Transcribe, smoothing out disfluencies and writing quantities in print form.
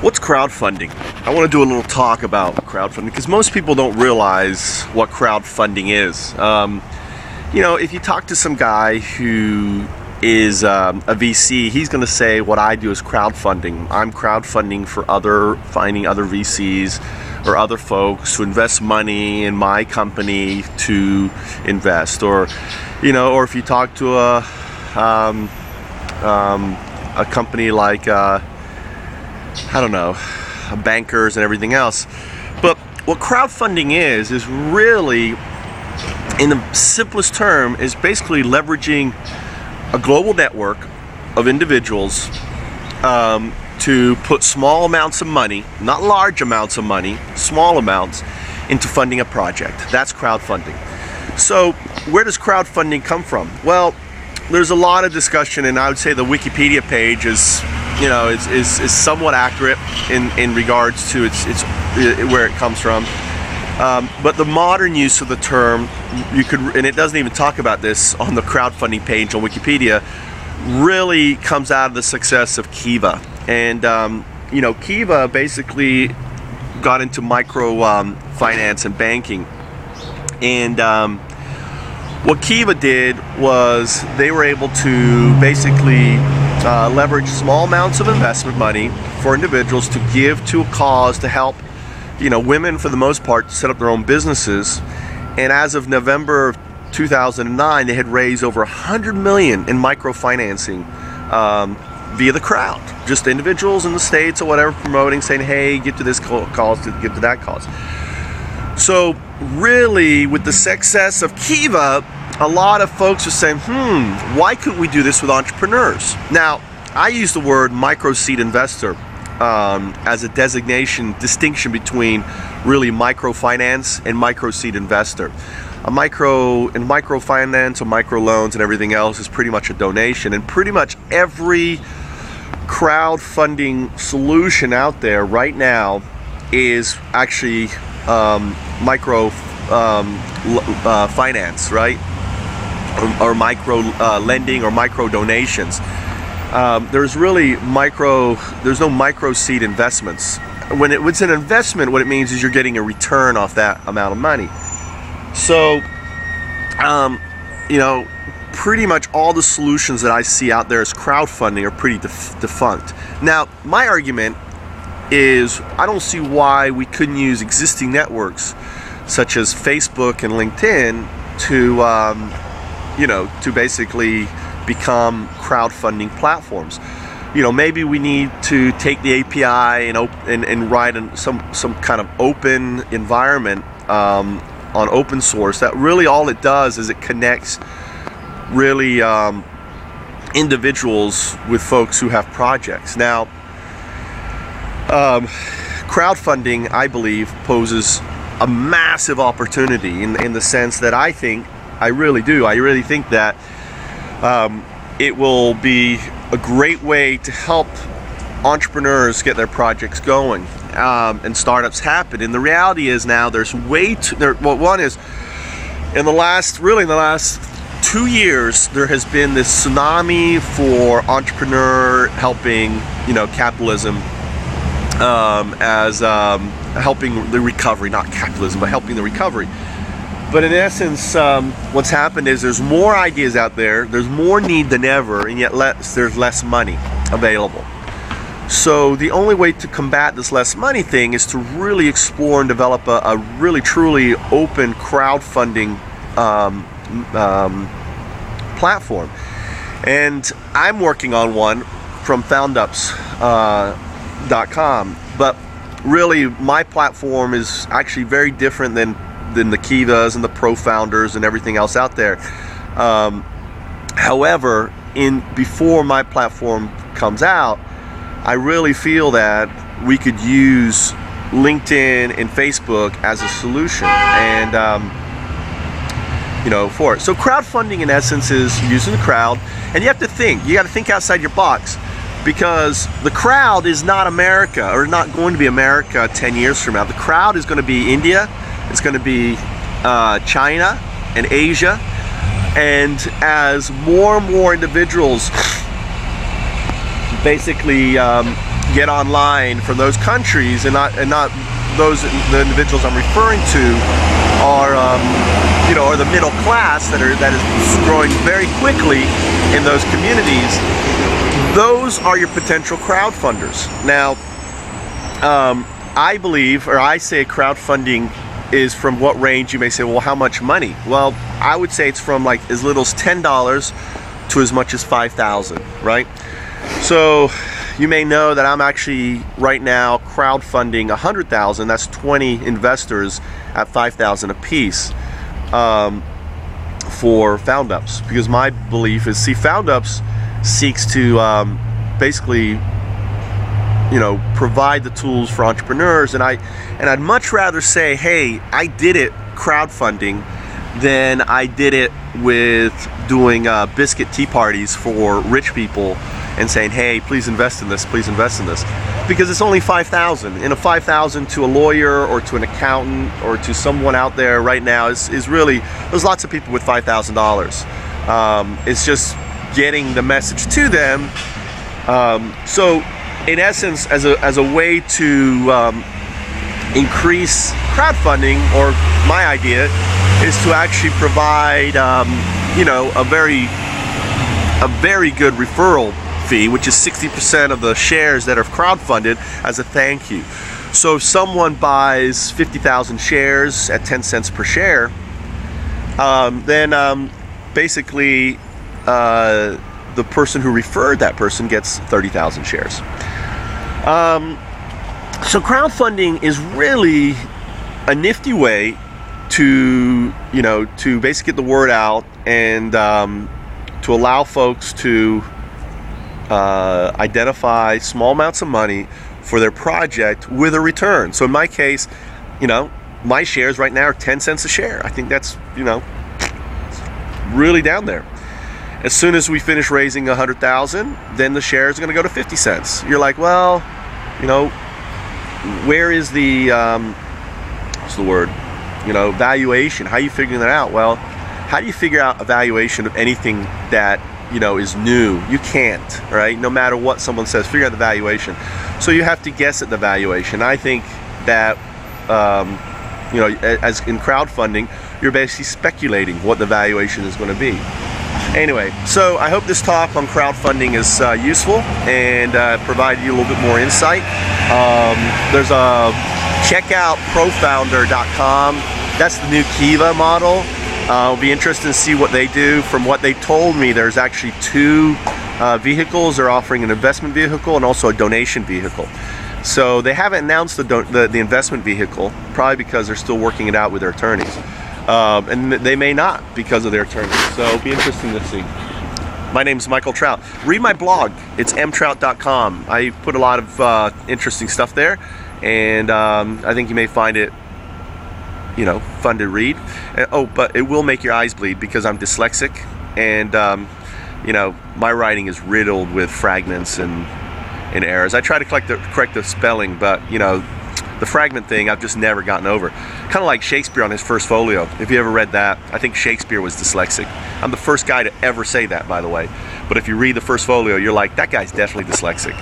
What's crowdfunding? I want to do a little talk about crowdfunding because most people don't realize what crowdfunding is. If you talk to some guy who is a VC, he's going to say what I do is crowdfunding. I'm crowdfunding for finding other VCs or other folks to invest money in my company to invest, or if you talk to a company like bankers and everything else. But what crowdfunding is really, in the simplest term, is basically leveraging a global network of individuals to put small amounts of money, not large amounts of money, small amounts, into funding a project. That's crowdfunding. So where does crowdfunding come from? Well, there's a lot of discussion, and I would say the Wikipedia page is somewhat accurate in regards to its where it comes from. But the modern use of the term, and it doesn't even talk about this on the crowdfunding page on Wikipedia, really comes out of the success of Kiva. And Kiva basically got into micro finance and banking. And what Kiva did was they were able to basically leverage small amounts of investment money for individuals to give to a cause to help women, for the most part, set up their own businesses. And as of November of 2009, they had raised over $100 million in microfinancing via the crowd, just individuals in the States or whatever promoting, saying, hey, give to this cause, give to that cause. So really, with the success of Kiva, a lot of folks are saying, why couldn't we do this with entrepreneurs? Now, I use the word micro-seed investor as a distinction between really microfinance and micro-seed investor. Microfinance or microloans and everything else is pretty much a donation, and pretty much every crowdfunding solution out there right now is actually micro finance, right? Or micro lending or micro donations. There's no micro seed investments. When it's an investment, what it means is you're getting a return off that amount of money. So, pretty much all the solutions that I see out there as crowdfunding are pretty defunct. Now, my argument is I don't see why we couldn't use existing networks such as Facebook and LinkedIn to basically become crowdfunding platforms. Maybe we need to take the API and write some kind of open environment on open source. That really all it does is it connects really individuals with folks who have projects. Now, crowdfunding, I believe, poses a massive opportunity in the sense that I really think that it will be a great way to help entrepreneurs get their projects going and startups happen. And the reality is now there's one is in the last 2 years there has been this tsunami for entrepreneur helping capitalism as helping the recovery, not capitalism, but helping the recovery. But in essence, what's happened is there's more ideas out there, there's more need than ever, and yet there's less money available. So the only way to combat this less money thing is to really explore and develop a really truly open crowdfunding platform. And I'm working on one from foundups.com, but really my platform is actually very different than the Kivas and the Pro Founders and everything else out there. However, before my platform comes out, I really feel that we could use LinkedIn and Facebook as a solution, and for it. So crowdfunding in essence is using the crowd, and you got to think outside your box, because the crowd is not America, or not going to be America 10 years from now. The crowd is going to be India, it's going to be China and Asia, and as more and more individuals basically get online from those countries, and not those, the individuals I'm referring to are are the middle class that is growing very quickly in those communities. Those are your potential crowdfunders. Now, I believe, or I say, crowdfunding is from what range? You may say, well, how much money? Well, I would say it's from like as little as $10 to as much as $5,000, right? So you may know that I'm actually right now crowdfunding 100,000. That's 20 investors at 5,000 a piece for FoundUps, because my belief is, see, FoundUps seeks to basically, provide the tools for entrepreneurs, and I'd much rather say, hey, I did it crowdfunding than I did it with doing biscuit tea parties for rich people and saying, hey, please invest in this, please invest in this, because it's only $5,000. And a $5,000 to a lawyer or to an accountant or to someone out there right now is really, there's lots of people with $5,000. It's just getting the message to them. So in essence, as a way to increase crowdfunding, or my idea is to actually provide a very good referral fee, which is 60% of the shares that are crowdfunded, as a thank you. So if someone buys 50,000 shares at 10 cents per share, then basically the person who referred that person gets 30,000 shares. So crowdfunding is really a nifty way to basically get the word out, and to allow folks to identify small amounts of money for their project with a return. So in my case, my shares right now are 10 cents a share. I think that's really down there. As soon as we finish raising 100,000, then the shares are going to go to 50 cents. You're like, well, where is the what's the word? Valuation. How are you figuring that out? Well, how do you figure out a valuation of anything that is new? You can't, right? No matter what someone says, figure out the valuation. So you have to guess at the valuation. I think that as in crowdfunding, you're basically speculating what the valuation is going to be. Anyway, so I hope this talk on crowdfunding is useful and provided you a little bit more insight. Check out profounder.com. That's the new Kiva model. It'll be interesting to see what they do. From what they told me, there's actually two vehicles. They're offering an investment vehicle and also a donation vehicle. So they haven't announced the investment vehicle, probably because they're still working it out with their attorneys. And they may not, because of their attorneys. So it'll be interesting to see. My name's Michael Trout. Read my blog. It's mtrout.com. I put a lot of interesting stuff there, and I think you may find it fun to read. But it will make your eyes bleed, because I'm dyslexic, and my writing is riddled with fragments and errors. I try to correct the spelling, but the fragment thing I've just never gotten over. Kind of like Shakespeare on his first folio. If you ever read that, I think Shakespeare was dyslexic. I'm the first guy to ever say that, by the way. But if you read the first folio, you're like, that guy's definitely dyslexic.